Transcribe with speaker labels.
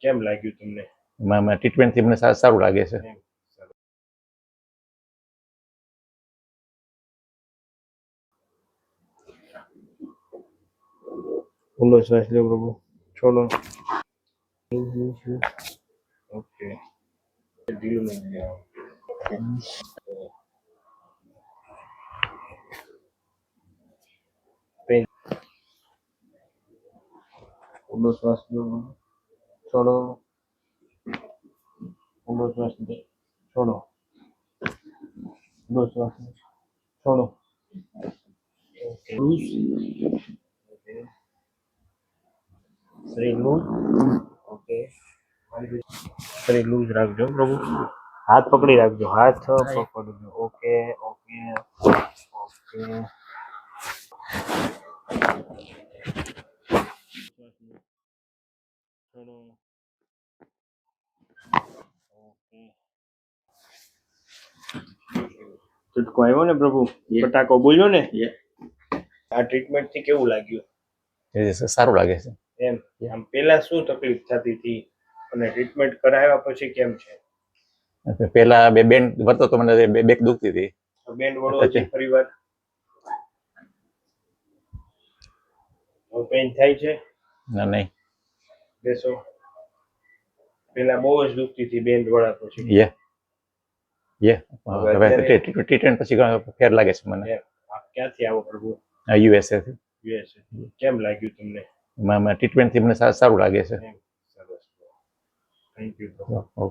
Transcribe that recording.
Speaker 1: કેમ લાગ્યું તમને?
Speaker 2: ટ્રીટમેન્ટથી મને સારું લાગે છે.
Speaker 1: ઊંડો શ્વાસ લો પ્રભુ, છોડો. ઓકે, ઢીલું નથી. ઊંડો શ્વાસ લો, છોડો. ઊંડો શ્વાસ લો, છોડો. ઊંડો શ્વાસ લો, છોડો. શરીર લૂઝ. ઓકે, શરીર લૂઝ રાખજો પ્રભુ. હાથ પકડી રાખજો, હાથ પકડજો. Okay okay okay. ચટકો આવ્યો ને પ્રભુ? ફટાકો બોલ્યો ને? આ ટ્રીટમેન્ટ થી કેવું લાગ્યું?
Speaker 2: સારું લાગે છે.
Speaker 1: એમ આમ પેલા શું તકલીફ થતી હતી અને ટ્રીટમેન્ટ કરાવ્યા પછી કેમ છે?
Speaker 2: પેલા બેન્ડ વર્તો તો મને બેક દુખતી હતી.
Speaker 1: બેન્ડ વળો છે ફરીવાર? પેન થાય છે?
Speaker 2: ના, નહીં.
Speaker 1: બેસો. પેલા બહુ જ દુખતી હતી બેન્ડ વળા પછી.
Speaker 2: ટ્રીટમેન્ટ પછી ફેર લાગે છે મને.
Speaker 1: ક્યાંથી આવો પ્રભુ?
Speaker 2: યુએસએ થી.
Speaker 1: યુએસએ. કેમ લાગ્યું તમને?
Speaker 2: ટ્રીટમેન્ટથી મને સારું લાગે છે.
Speaker 1: સરસ. Thank you.